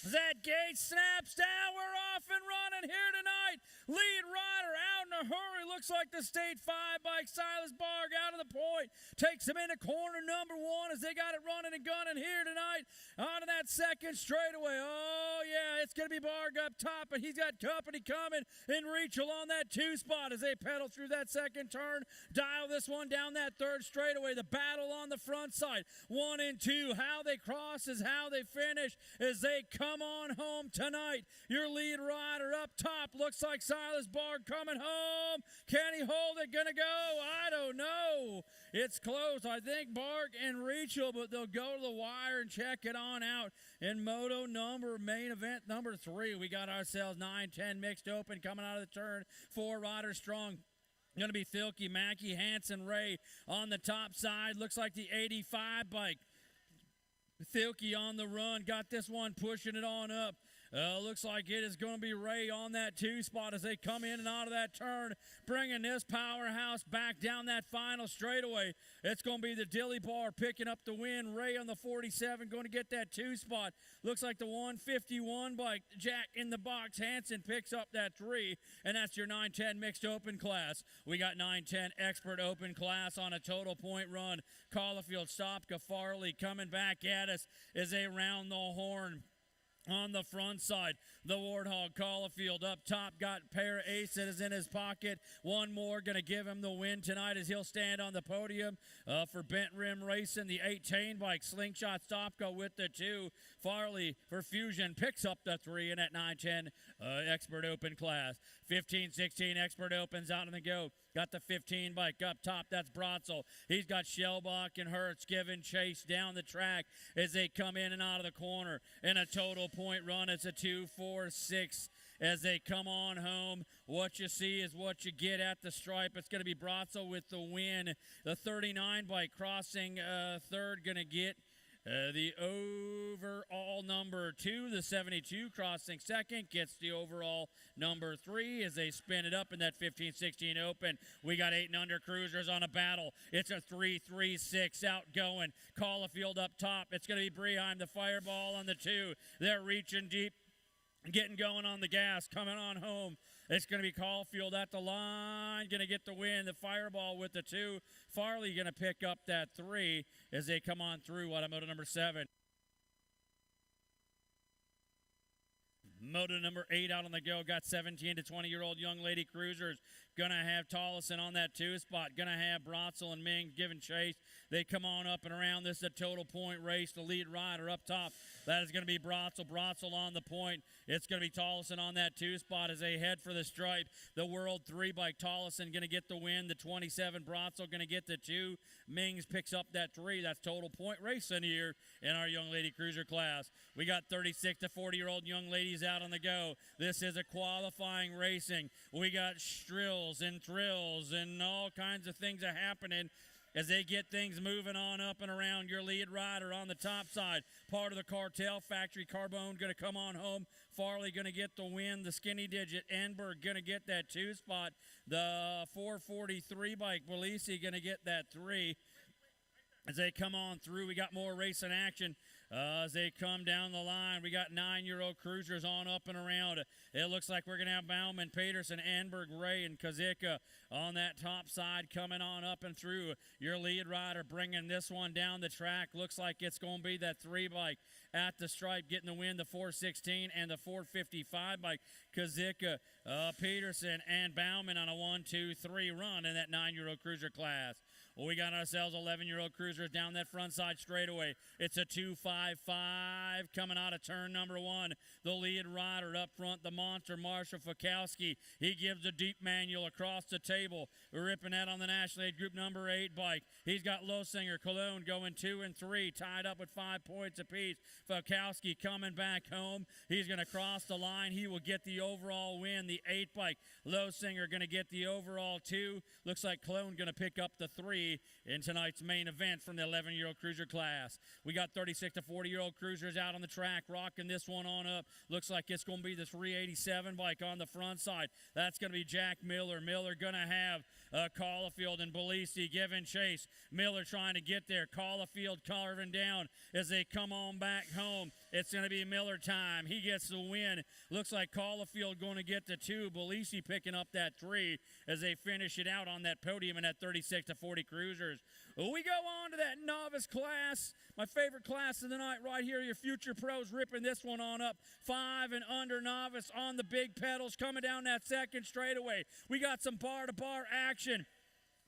That gate snaps down. We're off and running here tonight. Lead rider out in a hurry. Looks like the State 5 bike. Silas Barg out of the point. Takes him into corner number 1 as they got it running and gunning here tonight. Onto that second straightaway. Oh, yeah, it's going to be Barg up top, and he's got company coming. And Rachel on that 2 spot as they pedal through that second turn. Dial this one down that third straightaway. The battle on the front side. 1 and 2. How they cross is how they finish as they come on home tonight. Your lead rider up top looks like Silas Barg coming home. Can he hold it? Gonna go? I don't know. It's close. I think Barg and Rachel, but they'll go to the wire and check it on out. In main event number 3, we got ourselves 9-10 mixed open coming out of the turn. 4 riders strong. Going to be Filkey, Mackey, Hanson, Ray on the top side. Looks like the 85 bike. Thilke on the run, got this one pushing it on up. Looks like it is going to be Ray on that 2 spot as they come in and out of that turn, bringing this powerhouse back down that final straightaway. It's going to be the Dilly Bar picking up the win. Ray on the 47 going to get that 2 spot. Looks like the 151 bike. Jack in the box. Hanson picks up that 3, and that's your 9-10 mixed open class. We got 9-10 expert open class on a total point run. Caulfield, Stopka, Farley coming back at us as they round the horn. On the front side, the Warthog Caulfield up top, got a pair of aces in his pocket. One more going to give him the win tonight as he'll stand on the podium for Bent Rim Racing. The 18 bike, Slingshot Stopka with the 2. Farley for Fusion picks up the 3 in that 9-10 expert open class. 15-16 expert opens out on the go. Got the 15 bike up top. That's Brotzel. He's got Shellbach and Hertz giving chase down the track as they come in and out of the corner. In a total point run, it's a 2-4-6 as they come on home. What you see is what you get at the stripe. It's going to be Brotzel with the win. The 39 bike crossing third, going to get the overall number 2, the 72 crossing second, gets the overall number 3 as they spin it up in that 15-16 open. We got 8 and under cruisers on a battle. It's a 3-3-6 outgoing. Caulfield up top. It's going to be Breheim, the fireball on the 2. They're reaching deep, getting going on the gas, coming on home. It's going to be Caulfield at the line, going to get the win. The fireball with the 2. Farley going to pick up that 3 as they come on through automotive number 7. Moto number 8 out on the go. Got 17 to 20-year-old young lady cruisers. Going to have Tollison on that 2 spot. Going to have Brotzel and Ming giving chase. They come on up and around. This is a total point race. The lead rider up top, that is going to be Brotzel. Brotzel on the point. It's going to be Tollison on that 2 spot as they head for the stripe. The World 3 bike. Tollison going to get the win. The 27 Brotzel going to get the 2. Mings picks up that 3. That's total point racing here in our young lady cruiser class. We got 36 to 40-year-old young ladies out on the go. This is a qualifying racing. We got strills and thrills and all kinds of things are happening as they get things moving on up and around. Your lead rider on the top side, part of the Cartel Factory. Carbone going to come on home. Farley going to get the win. The skinny digit, Enberg going to get that 2 spot. The 443 bike, Belisi going to get that 3. As they come on through, we got more racing action. As they come down the line, we got 9-year-old cruisers on up and around. It looks like we're going to have Bauman, Peterson, Anberg, Ray, and Kazika on that top side coming on up and through. Your lead rider bringing this one down the track. Looks like it's going to be that 3 bike at the stripe getting the win, the 416 and the 455 bike. Kazika, Peterson, and Bauman on a 1-2-3 run in that 9-year-old cruiser class. Well, we got ourselves 11-year-old cruisers down that front side straightaway. It's a 2-5-5 coming out of turn number 1. The lead rider up front, the monster, Marshall Fakowski. He gives a deep manual across the table. We're ripping that on the National Aid Group number 8 bike. He's got Losinger, Cologne going 2 and 3, tied up with 5 points apiece. Fakowski coming back home. He's going to cross the line. He will get the overall win, the 8 bike. Losinger going to get the overall 2. Looks like Cologne going to pick up the 3. 3 in tonight's main event from the 11-year-old cruiser class. We got 36 to 40-year-old cruisers out on the track, rocking this one on up. Looks like it's going to be the 387 bike on the front side. That's going to be Jack Miller. Miller going to have Caulfield and Belisi giving chase. Miller trying to get there. Caulfield carving down as they come on back home. It's going to be Miller time. He gets the win. Looks like Caulfield going to get the 2. Belisi picking up that 3 as they finish it out on that podium in that 36 to 40 cruisers. We go on to that novice class. My favorite class of the night right here. Your future pros ripping this one on up. 5 and under novice on the big pedals coming down that second straightaway. We got some bar-to-bar action.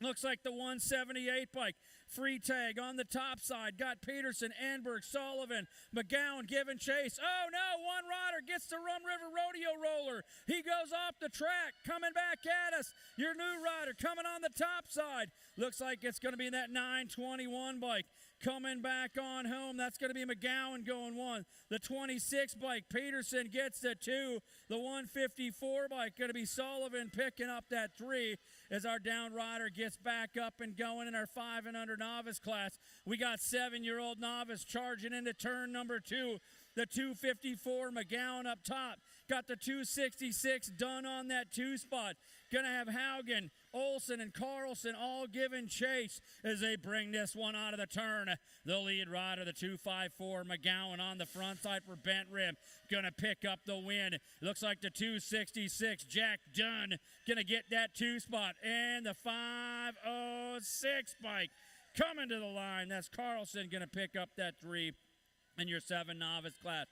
Looks like the 178 bike. Free tag on the top side. Got Peterson, Enberg, Sullivan, McGowan giving chase. Oh, no, one rider gets the Rum River Rodeo roller. He goes off the track, coming back at us. Your new rider coming on the top side. Looks like it's going to be that 921 bike. Coming back on home, that's going to be McGowan going 1. The 26 bike, Peterson gets the 2. The 154 bike, going to be Sullivan picking up that 3 as our down rider gets back up and going in our 5 and under novice class. We got 7-year-old novice charging into turn number 2. The 254, McGowan up top. Got the 266 done on that 2 spot. Going to have Haugen, Olsen, and Carlson all giving chase as they bring this one out of the turn. The lead rider, the 254, McGowan on the front side for Bent Rim. Going to pick up the win. Looks like the 266, Jack Dunn, going to get that 2 spot. And the 506 bike coming to the line. That's Carlson going to pick up that 3 in your 7 novice class.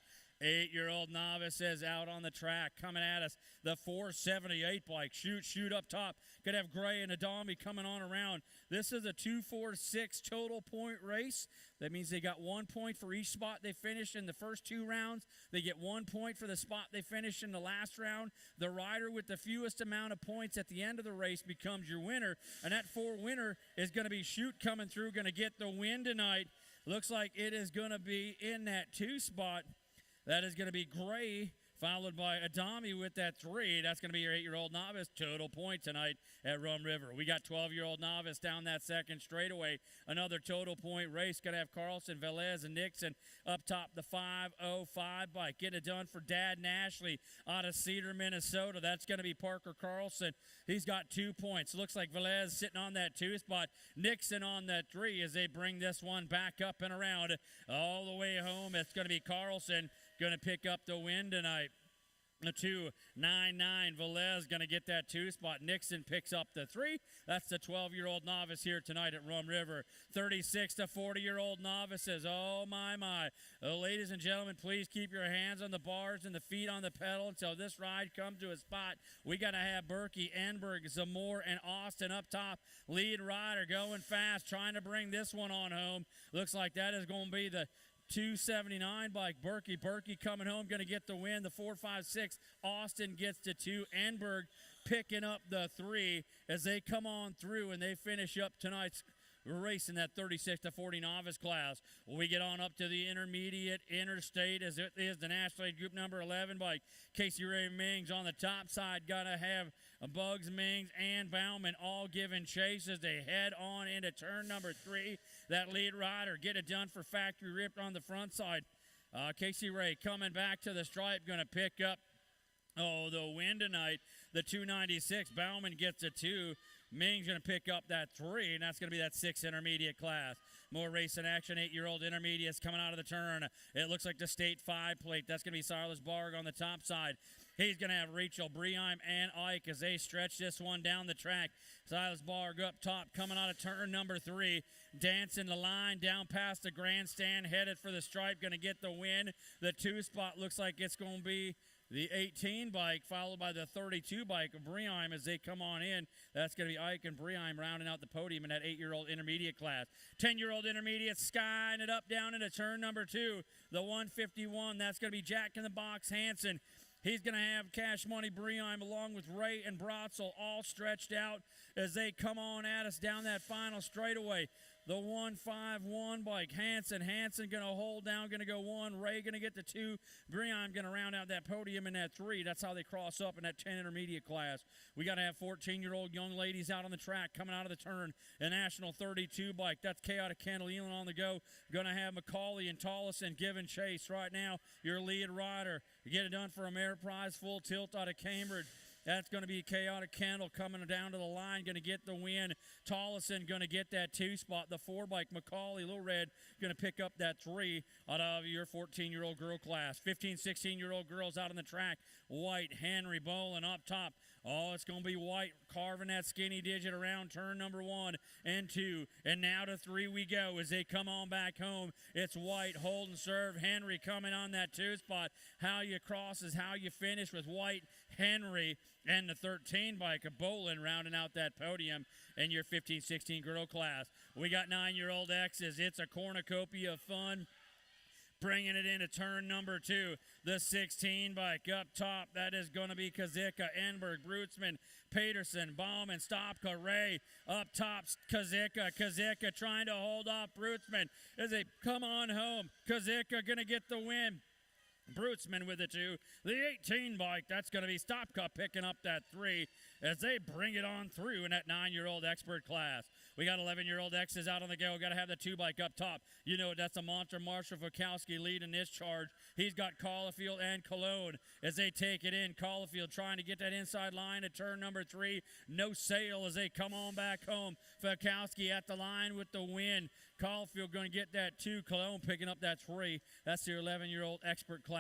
8-year-old novices out on the track coming at us. The 478 bike. Shoot up top. Could have Gray and Adami coming on around. This is a 246 total point race. That means they got 1 point for each spot they finished in the first 2 rounds. They get 1 point for the spot they finished in the last round. The rider with the fewest amount of points at the end of the race becomes your winner. And that 4 winner is going to be Shoot coming through, going to get the win tonight. Looks like it is going to be in that 2 spot. That is going to be Gray, followed by Adami with that 3. That's going to be your 8-year-old novice total point tonight at Rum River. We got 12-year-old novice down that second straightaway. Another total point race. Going to have Carlson, Velez, and Nixon up top. The 505 bike. Get it done for Dad Nashley out of Cedar, Minnesota. That's going to be Parker Carlson. He's got 2 points. Looks like Velez sitting on that 2 spot. Nixon on that 3 as they bring this one back up and around all the way home. It's going to be Carlson going to pick up the win tonight. The 299, Velez going to get that 2 spot. Nixon picks up the 3. That's the 12-year-old novice here tonight at Rum River. 36 to 40-year-old novices. Oh, my. Ladies and gentlemen, please keep your hands on the bars and the feet on the pedal until this ride comes to a spot. We got to have Berkey, Enberg, Zamore, and Austin up top. Lead rider going fast, trying to bring this one on home. Looks like that is going to be the 279 bike. Berkey coming home, going to get the win. The 456, Austin gets the 2. Enberg picking up the 3 as they come on through and they finish up tonight's race in that 36 to 40 novice class. We get on up to the intermediate interstate as it is the National Group number 11 bike. Casey Ray Mings on the top side. Got to have Bugs Mings and Bauman all giving chase as they head on into turn number 3. That lead rider get it done for Factory Ripped on the front side. Casey Ray coming back to the stripe, going to pick up the win tonight. The 296, Bauman gets a 2. Ming's going to pick up that 3, and that's going to be that 6 intermediate class. More racing action, 8-year-old intermediates coming out of the turn. It looks like the State 5 plate. That's going to be Silas Barg on the top side. He's going to have Rachel Breheim and Ike as they stretch this one down the track. Silas Barg up top coming out of turn number 3. Dancing the line down past the grandstand, headed for the stripe, going to get the win. The 2 spot looks like it's going to be the 18 bike, followed by the 32 bike of Breheim as they come on in. That's going to be Ike and Breheim rounding out the podium in that 8-year-old intermediate class. 10-year-old intermediate skying it up down into turn number 2. The 151, that's going to be Jack in the Box Hansen. He's going to have Cash Money Breheim along with Ray and Brotzel all stretched out as they come on at us down that final straightaway. The 151 bike. Hanson going to hold down, going to go 1. Ray going to get the 2. Breon going to round out that podium in that 3. That's how they cross up in that 10 intermediate class. We got to have 14-year-old young ladies out on the track coming out of the turn. A National 32 bike. That's Chaotic Candle Elon on the go. Going to have McCauley and Tollison giving chase right now. Your lead rider. You get it done for Ameriprise full tilt out of Cambridge. That's going to be Chaotic Candle coming down to the line, going to get the win. Tollison going to get that 2 spot. The 4 bike, McCauley, Little Red, going to pick up that 3 out of your 14-year-old girl class. 15, 16-year-old girls out on the track. White, Henry, Bolin up top. Oh, it's going to be White carving that skinny digit around turn number 1 and 2. And now to 3 we go as they come on back home. It's White, hold and serve. Henry coming on that 2 spot. How you cross is how you finish with White, Henry, and the 13 bike of Bolin rounding out that podium in your 15-16 girl class. We got 9-year-old X's. It's a cornucopia of fun. Bringing it into turn number 2. The 16 bike up top. That is going to be Kazika, Enberg, Brutzman, Peterson, Baum, and Stopka. Ray up top. Kazika trying to hold off Brutzman as they come on home. Kazika going to get the win. Brutzman with the 2. The 18 bike, that's going to be Stopka picking up that 3 as they bring it on through in that 9-year-old expert class. We got 11-year-old X's out on the go. Got to have the 2 bike up top. You know that's a monster. Marshall Vukowski leading this charge. He's got Caulfield and Cologne as they take it in. Caulfield trying to get that inside line at turn number 3. No sail as they come on back home. Vukowski at the line with the win. Caulfield going to get that 2. Cologne picking up that 3. That's the 11-year-old expert class.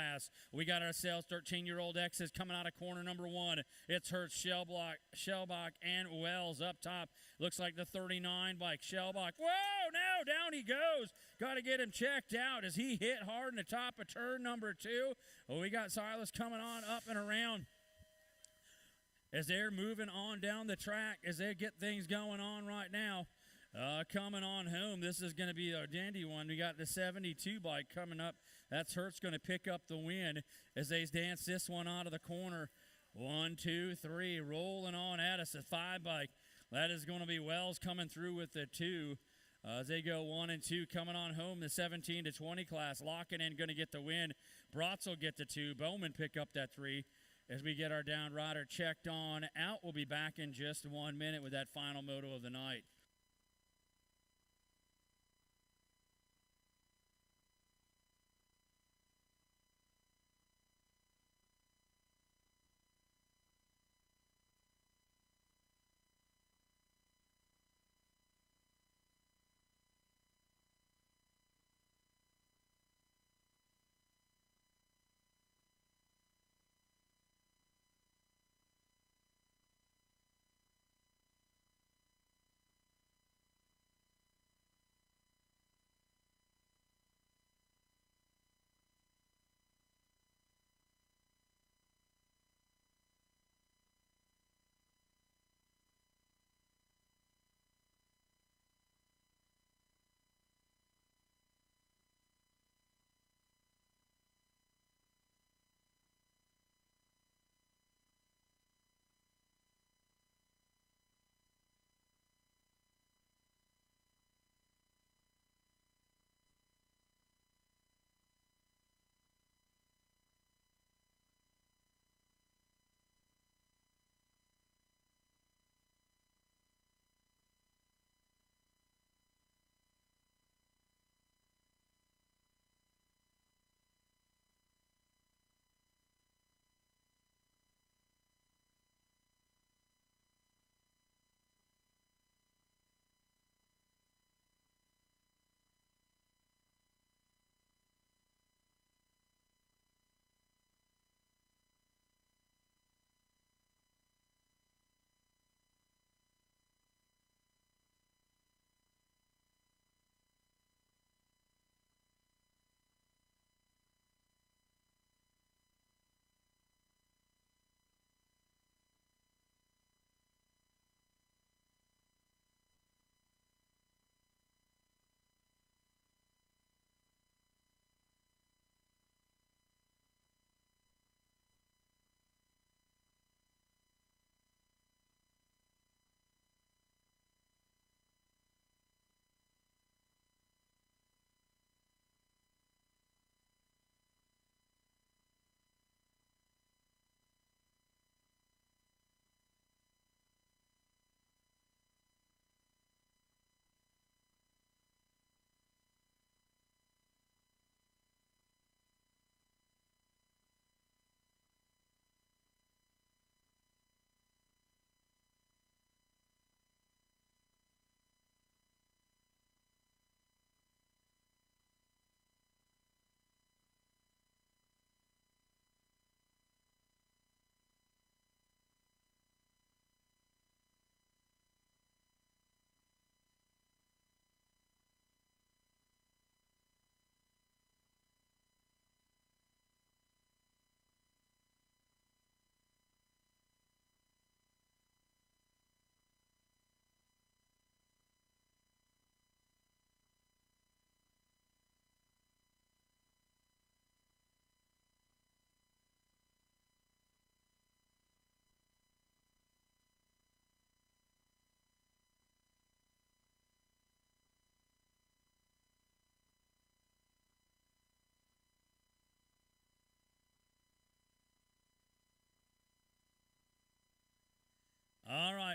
We got ourselves 13-year-old X's coming out of corner number 1. It's Hertz, Shellbach, and Wells up top. Looks like the 39 bike. Shellbach. Whoa, now down he goes. Got to get him checked out as he hit hard in the top of turn number 2. Well, we got Silas coming on up and around as they're moving on down the track as they get things going on right now. Coming on home, this is going to be a dandy one. We got the 72 bike coming up. That's Hertz going to pick up the win as they dance this one out of the corner. 1, 2, 3, rolling on at us. A 5 bike. That is going to be Wells coming through with the 2. As they go 1 and 2 coming on home, the 17 to 20 class. Locking in going to get the win. Bratz will get the 2. Bowman pick up that 3. As we get our down rider checked on out, we'll be back in just 1 minute with that final moto of the night.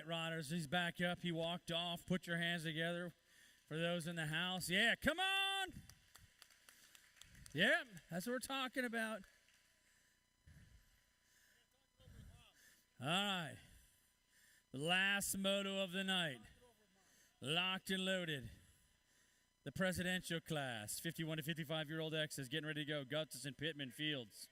right, riders. He's back up. He walked off. Put your hands together for those in the house. Yeah, come on. Yep, that's what we're talking about. All right. The last moto of the night. Locked and loaded. The presidential class. 51 to 55-year-old X's getting ready to go. Gustafson, Pittman, Fields.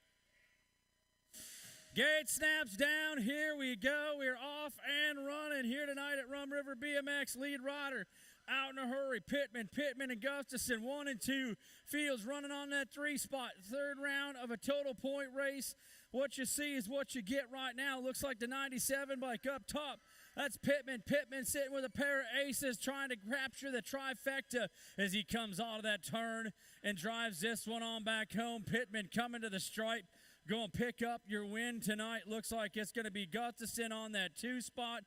Gate snaps down. Here we go. We're off and running here tonight at Rum River BMX. Lead rider out in a hurry. Pittman, and Gustafson, 1 and 2. Fields running on that 3 spot. Third round of a total point race. What you see is what you get right now. Looks like the 97 bike up top. That's Pittman. Pittman sitting with a pair of aces trying to capture the trifecta as he comes out of that turn and drives this one on back home. Pittman coming to the stripe. Go and pick up your win tonight. Looks like it's going to be Gustafson on that 2 spot.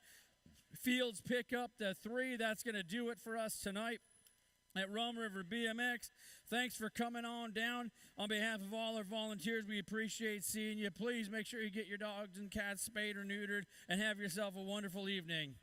Fields pick up the 3. That's going to do it for us tonight at Rum River BMX. Thanks for coming on down. On behalf of all our volunteers, we appreciate seeing you. Please make sure you get your dogs and cats spayed or neutered and have yourself a wonderful evening.